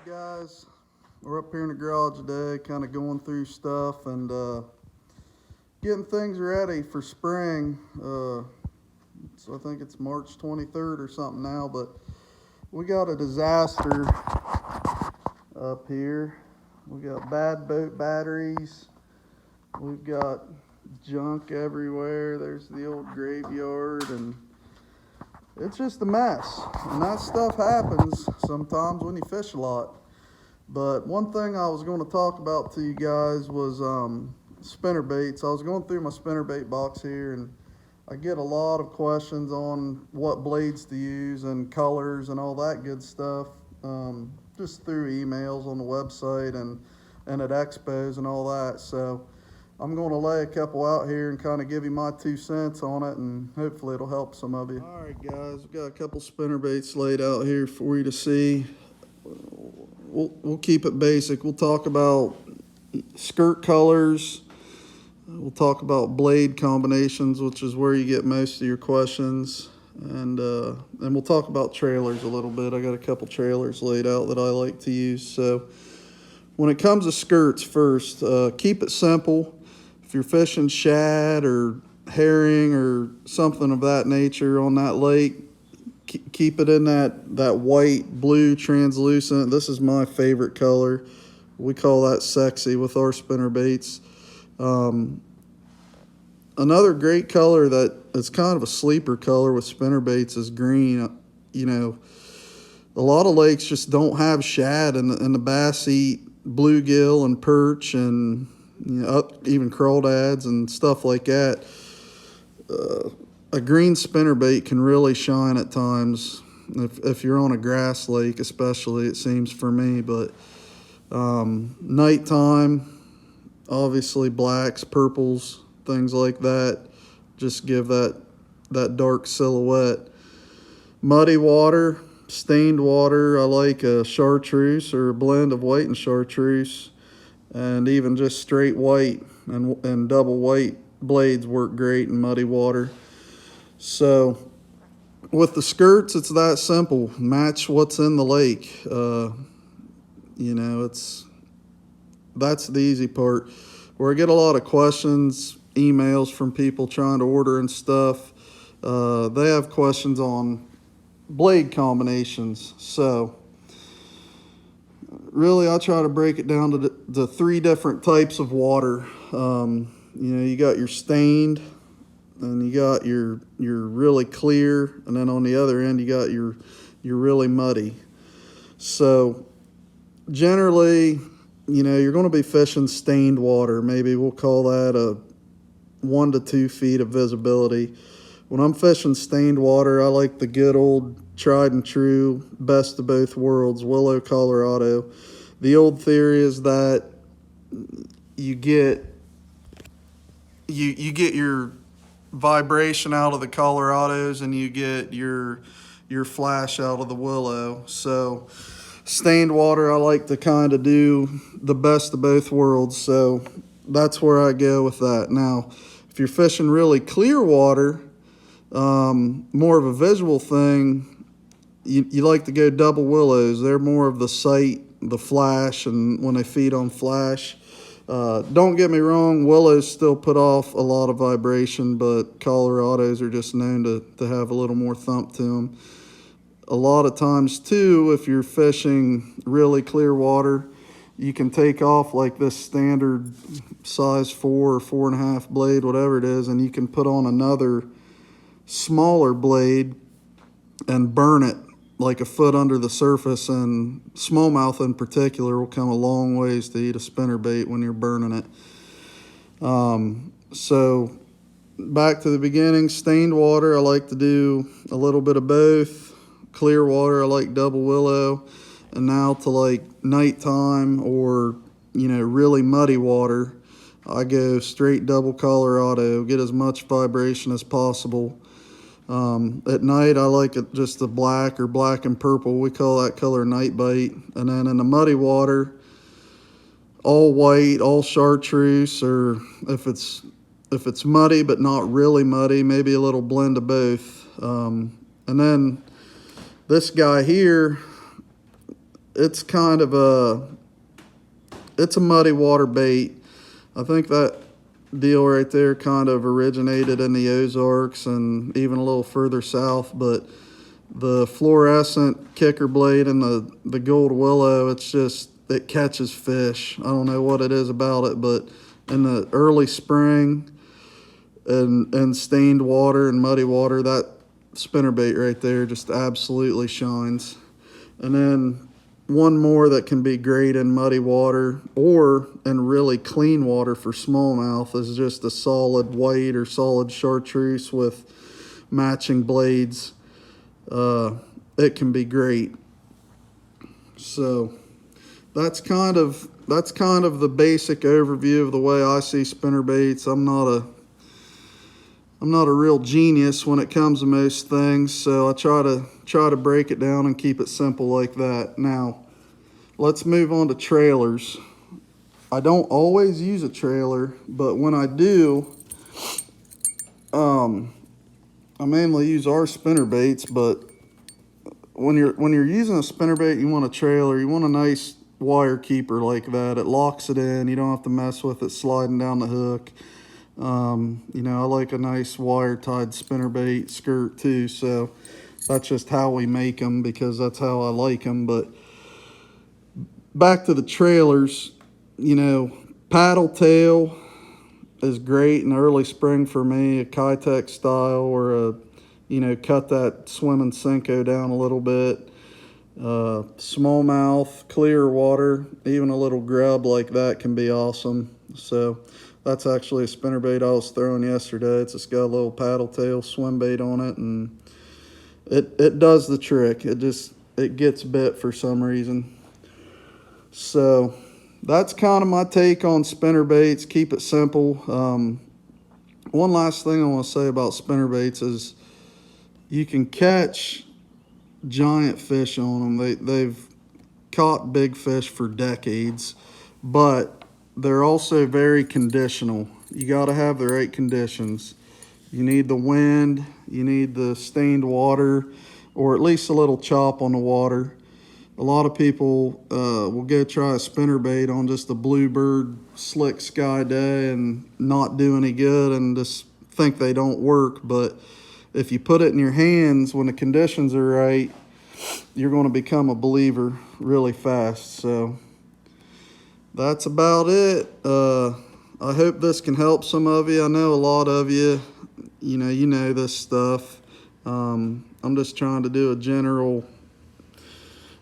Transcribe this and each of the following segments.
Guys, we're up here in the garage today, kind of going through stuff and getting things ready for spring. So I think it's March 23rd or something now, but we got a disaster up here. We got bad boat batteries. We've got junk everywhere. There's the old graveyard, and it's just a mess. And that stuff happens sometimes when you fish a lot. But one thing I was going to talk about to you guys was spinnerbaits. I was going through my spinnerbait box here, and I get a lot of questions on what blades to use and colors and all that good stuff, just through emails on the website and at expos and all that. So I'm going to lay a couple out here and kind of give you my 2 cents on it, and hopefully it'll help some of you. All right, guys, we've got a couple spinnerbaits laid out here for you to see. We'll keep it basic. We'll talk about skirt colors. We'll talk about blade combinations, which is where you get most of your questions. And we'll talk about trailers a little bit. I got a couple trailers laid out that I like to use. So when it comes to skirts first, keep it simple. If you're fishing shad or herring or something of that nature on that lake, keep it in that white, blue, translucent. This is my favorite color. We call that sexy with our spinnerbaits. Another great color that is kind of a sleeper color with spinnerbaits is green. You know, a lot of lakes just don't have shad, and the bass eat bluegill and perch and even crawdads and stuff like that. A green spinnerbait can really shine at times if you're on a grass lake, especially, it seems for me. But nighttime, obviously blacks, purples, things like that just give that dark silhouette. Muddy water, stained water, I like a chartreuse or a blend of white and chartreuse, and even just straight white and double white blades work great in muddy water. So with the skirts, it's that simple. Match what's in the lake. That's the easy part. Where I get a lot of questions, emails from people trying to order and stuff, they have questions on blade combinations. So really, I try to break it down to the 3 different types of water. You got your stained, and you got your really clear, and then on the other end you got your really muddy. So generally, you're going to be fishing stained water. Maybe we'll call that a 1 to 2 feet of visibility. When I'm fishing stained water, I like the good old tried and true best of both worlds, Willow, Colorado. The old theory is that you get your vibration out of the Colorados and you get your flash out of the Willow. So stained water, I like to kind of do the best of both worlds. So that's where I go with that. Now, if you're fishing really clear water, more of a visual thing, you like to go double willows. They're more of the sight, the flash, and when they feed on flash. Don't get me wrong, willows still put off a lot of vibration, but Colorados are just known to have a little more thump to them. A lot of times too, if you're fishing really clear water, you can take off like this standard size 4 or 4.5 blade, whatever it is, and you can put on another smaller blade and burn it like a foot under the surface, and smallmouth in particular will come a long ways to eat a spinnerbait when you're burning it. So back to the beginning, stained water, I like to do a little bit of both. Clear water, I like double willow. And now to like nighttime or really muddy water, I go straight double Colorado, get as much vibration as possible. At night, I like it just the black or black and purple. We call that color night bite. And then in the muddy water, all white, all chartreuse, or if it's muddy but not really muddy, maybe a little blend of both. And then this guy here, it's kind of it's a muddy water bait. I think that deal right there kind of originated in the Ozarks and even a little further south, but the fluorescent kicker blade and the gold willow, it catches fish. I don't know what it is about it, but in the early spring and stained water and muddy water, that spinnerbait right there just absolutely shines. And then one more that can be great in muddy water or in really clean water for smallmouth is just a solid white or solid chartreuse with matching blades. It can be great. So that's kind of the basic overview of the way I see spinnerbaits. I'm not a real genius when it comes to most things, so I try to break it down and keep it simple like that. Now, let's move on to trailers. I don't always use a trailer, but when I do, I mainly use our spinnerbaits. But when you're using a spinnerbait, you want a trailer. You want a nice wire keeper like that. It locks it in. You don't have to mess with it sliding down the hook. You know, I like a nice wire tied spinnerbait skirt too, so that's just how we make them because that's how I like them. But back to the trailers, you know, paddle tail is great in early spring for me, a Kitech style or cut that swimming Senko down a little bit. Smallmouth, clear water, even a little grub like that can be awesome. So that's actually a spinnerbait I was throwing yesterday. It's just got a little paddle tail swim bait on it, and it does the trick. It gets bit for some reason. So that's kind of my take on spinnerbaits. Keep it simple. One last thing I want to say about spinnerbaits is you can catch giant fish on them. They've caught big fish for decades, but they're also very conditional. You got to have the right conditions. You need the wind, you need the stained water, or at least a little chop on the water. A lot of people will go try a spinnerbait on just a bluebird slick sky day and not do any good and just think they don't work. But if you put it in your hands when the conditions are right, you're going to become a believer really fast. So that's about it. I hope this can help some of you. I know a lot of you, you know this stuff. I'm just trying to do a general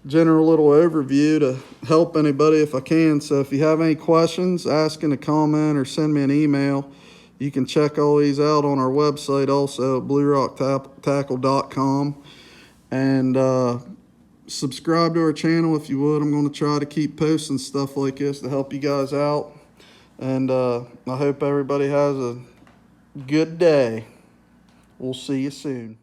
little overview to help anybody if I can. So if you have any questions, ask in a comment or send me an email. You can check all these out on our website also at bluerocktackle.com. And subscribe to our channel if you would. I'm going to try to keep posting stuff like this to help you guys out. And I hope everybody has a good day. We'll see you soon.